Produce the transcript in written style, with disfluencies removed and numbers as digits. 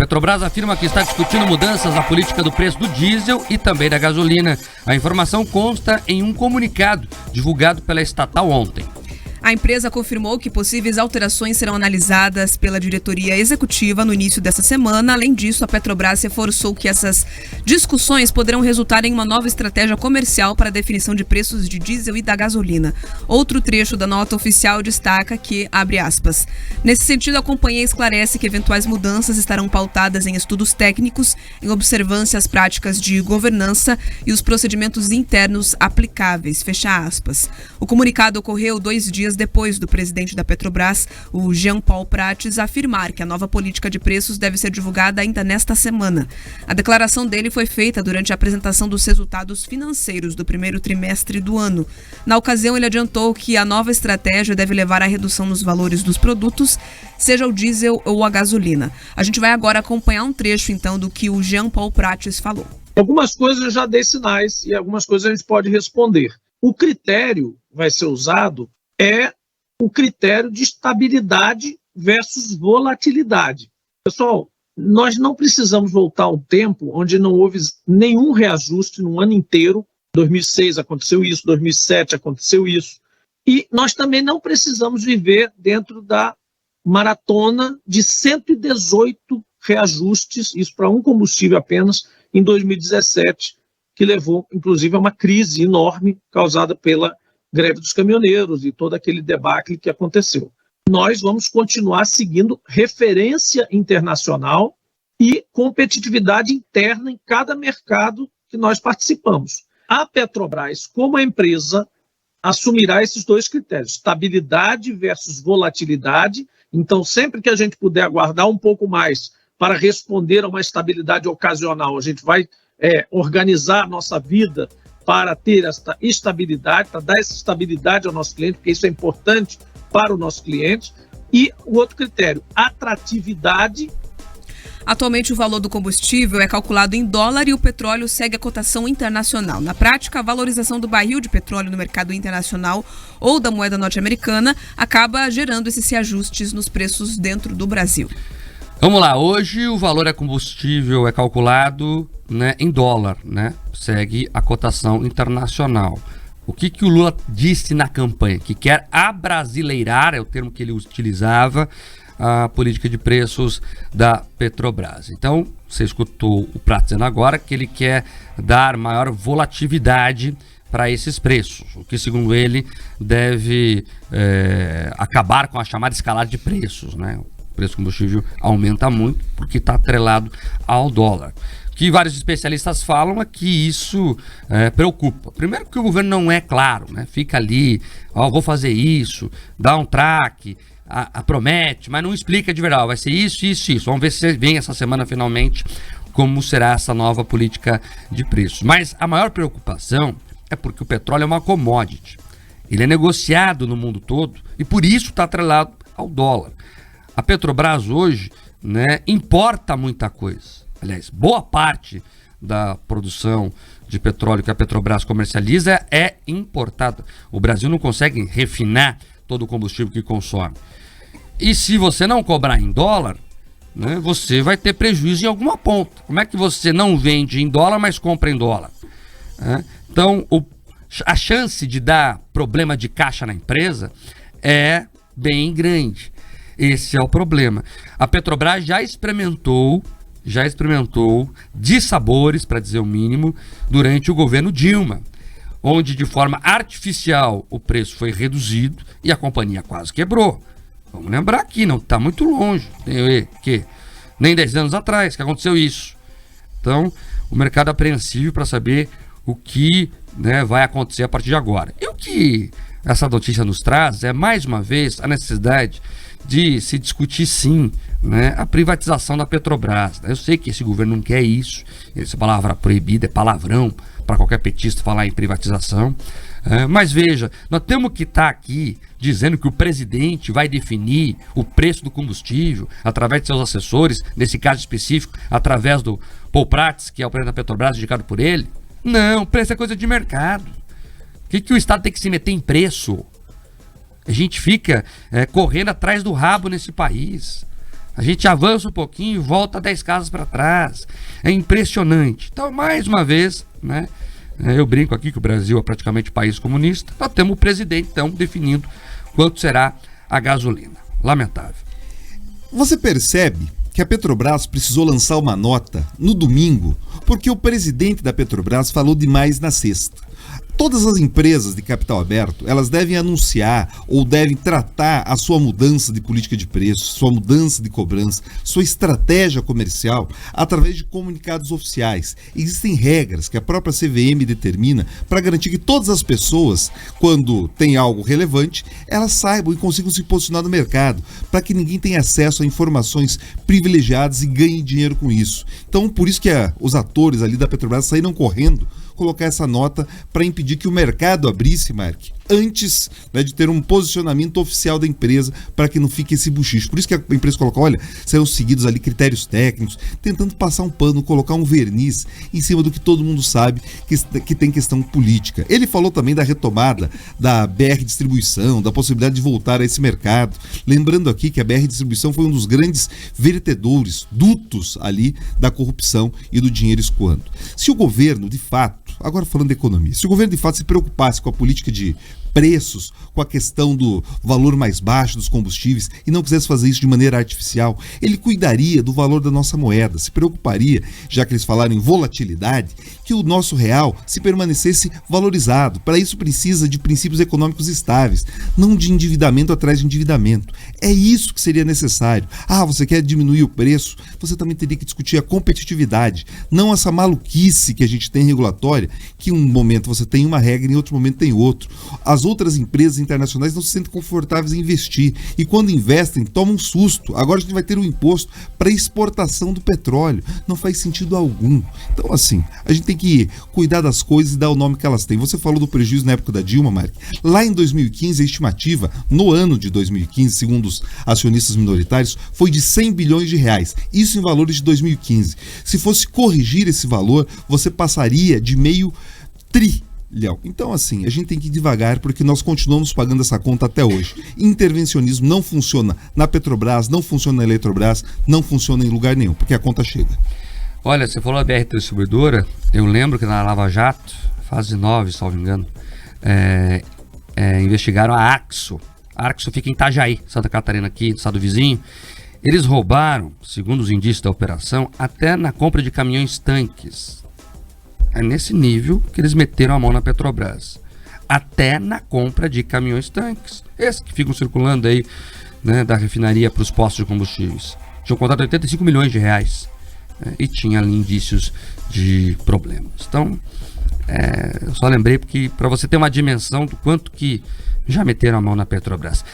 Petrobras afirma que está discutindo mudanças na política do preço do diesel e também da gasolina. A informação consta em um comunicado divulgado pela estatal ontem. A empresa confirmou que possíveis alterações serão analisadas pela diretoria executiva no início dessa semana. Além disso, a Petrobras reforçou que essas discussões poderão resultar em uma nova estratégia comercial para a definição de preços de diesel e da gasolina. Outro trecho da nota oficial destaca que, abre aspas, nesse sentido, a companhia esclarece que eventuais mudanças estarão pautadas em estudos técnicos, em observância às práticas de governança e os procedimentos internos aplicáveis, fecha aspas. O comunicado ocorreu 2 dias depois do presidente da Petrobras, o Jean Paul Prates, afirmar que a nova política de preços deve ser divulgada ainda nesta semana. A declaração dele foi feita durante a apresentação dos resultados financeiros do primeiro trimestre do ano. Na ocasião, ele adiantou que a nova estratégia deve levar à redução nos valores dos produtos, seja o diesel ou a gasolina. A gente vai agora acompanhar um trecho, então, do que o Jean Paul Prates falou. Algumas coisas eu já dei sinais e algumas coisas a gente pode responder. O critério vai ser usado é o critério de estabilidade versus volatilidade. Pessoal, nós não precisamos voltar a um tempo onde não houve nenhum reajuste no ano inteiro. 2006 aconteceu isso, 2007 aconteceu isso. E nós também não precisamos viver dentro da maratona de 118 reajustes, isso para um combustível apenas, em 2017, que levou, inclusive, a uma crise enorme causada pela greve dos caminhoneiros e todo aquele debacle que aconteceu. Nós vamos continuar seguindo referência internacional e competitividade interna em cada mercado que nós participamos. A Petrobras, como a empresa, assumirá esses 2 critérios, estabilidade versus volatilidade. Então, sempre que a gente puder aguardar um pouco mais para responder a uma estabilidade ocasional, a gente vai organizar a nossa vida para ter esta estabilidade, para dar essa estabilidade ao nosso cliente, porque isso é importante para o nosso cliente. E o outro critério, atratividade. Atualmente, o valor do combustível é calculado em dólar e o petróleo segue a cotação internacional. Na prática, a valorização do barril de petróleo no mercado internacional ou da moeda norte-americana acaba gerando esses reajustes nos preços dentro do Brasil. Vamos lá, hoje o valor é combustível é calculado, né, em dólar, né? Segue a cotação internacional. O que o Lula disse na campanha? Que quer abrasileirar, é o termo que ele utilizava, a política de preços da Petrobras. Então, você escutou o Prato dizendo agora que ele quer dar maior volatilidade para esses preços, o que, segundo ele, deve acabar com a chamada escalada de preços, né? O preço do combustível aumenta muito porque está atrelado ao dólar. O que vários especialistas falam é que isso preocupa. Primeiro que o governo não é claro, né? Fica ali, vou fazer isso, dá um traque, promete, mas não explica de verdade, vai ser isso, isso, isso. Vamos ver se vem essa semana finalmente como será essa nova política de preços. Mas a maior preocupação é porque o petróleo é uma commodity. Ele é negociado no mundo todo e por isso está atrelado ao dólar. A Petrobras hoje, né, importa muita coisa. Aliás, boa parte da produção de petróleo que a Petrobras comercializa é importada. O Brasil não consegue refinar todo o combustível que consome. E se você não cobrar em dólar, né, você vai ter prejuízo em alguma ponta. Como é que você não vende em dólar, mas compra em dólar? Então, a chance de dar problema de caixa na empresa é bem grande. Esse é o problema. A Petrobras já experimentou dissabores, para dizer o mínimo, durante o governo Dilma, onde de forma artificial o preço foi reduzido e a companhia quase quebrou. Vamos lembrar aqui, não está muito longe, nem 10 anos atrás que aconteceu isso. Então, o mercado é apreensivo para saber o que, né, vai acontecer a partir de agora. E o que essa notícia nos traz é, mais uma vez, a necessidade de se discutir, sim, né, a privatização da Petrobras. Eu sei que esse governo não quer isso, essa palavra proibida, é palavrão para qualquer petista falar em privatização. Mas veja, nós temos que estar aqui dizendo que o presidente vai definir o preço do combustível através de seus assessores, nesse caso específico, através do Paul Prates, que é o presidente da Petrobras, indicado por ele. Não, preço é coisa de mercado. O que o Estado tem que se meter em preço? A gente fica correndo atrás do rabo nesse país. A gente avança um pouquinho e volta 10 casas para trás. É impressionante. Então, mais uma vez, né, eu brinco aqui que o Brasil é praticamente país comunista. Nós temos o presidente, então, definindo quanto será a gasolina. Lamentável. Você percebe que a Petrobras precisou lançar uma nota no domingo porque o presidente da Petrobras falou demais na sexta. Todas as empresas de capital aberto, elas devem anunciar ou devem tratar a sua mudança de política de preço, sua mudança de cobrança, sua estratégia comercial através de comunicados oficiais. Existem regras que a própria CVM determina para garantir que todas as pessoas, quando tem algo relevante, elas saibam e consigam se posicionar no mercado, para que ninguém tenha acesso a informações privilegiadas e ganhe dinheiro com isso. Então, por isso que os atores ali da Petrobras saíram correndo colocar essa nota para impedir que o mercado abrisse, Mark, antes, né, de ter um posicionamento oficial da empresa, para que não fique esse buchicho. Por isso que a empresa coloca, olha, serão seguidos ali critérios técnicos, tentando passar um pano, colocar um verniz em cima do que todo mundo sabe que tem questão política. Ele falou também da retomada da BR Distribuição, da possibilidade de voltar a esse mercado. Lembrando aqui que a BR Distribuição foi um dos grandes vertedores, dutos ali da corrupção e do dinheiro escoando. Se o governo, de fato, agora falando de economia, se o governo de fato se preocupasse com a política de preços, com a questão do valor mais baixo dos combustíveis e não quisesse fazer isso de maneira artificial, ele cuidaria do valor da nossa moeda, se preocuparia, já que eles falaram em volatilidade, que o nosso real se permanecesse valorizado. Para isso precisa de princípios econômicos estáveis, não de endividamento atrás de endividamento. É isso que seria necessário. Você quer diminuir o preço? Você também teria que discutir a competitividade, não essa maluquice que a gente tem regulatória, que um momento você tem uma regra e em outro momento tem outro. As outras empresas internacionais não se sentem confortáveis em investir e quando investem tomam um susto. Agora a gente vai ter um imposto para exportação do petróleo. Não faz sentido algum. Então assim, a gente tem que cuidar das coisas e dar o nome que elas têm. Você falou do prejuízo na época da Dilma, Mark. Lá em 2015, a estimativa, no ano de 2015, segundo os acionistas minoritários, foi de 100 bilhões de reais. Isso em valores de 2015. Se fosse corrigir esse valor, você passaria de meio trilhão. Então assim, a gente tem que ir devagar porque nós continuamos pagando essa conta até hoje. Intervencionismo não funciona na Petrobras, não funciona na Eletrobras, não funciona em lugar nenhum, porque a conta chega. Olha, você falou da BR Distribuidora, eu lembro que na Lava Jato, fase 9, salvo engano, investigaram a Axo. A Axo fica em Itajaí, Santa Catarina, aqui, estado vizinho. Eles roubaram, segundo os indícios da operação, até na compra de caminhões-tanques. É nesse nível que eles meteram a mão na Petrobras. Até na compra de caminhões-tanques. Esses que ficam circulando aí, né, da refinaria para os postos de combustíveis. Tinham contratado 85 milhões de reais. E tinha ali indícios de problemas. Então, eu só lembrei porque para você ter uma dimensão do quanto que já meteram a mão na Petrobras.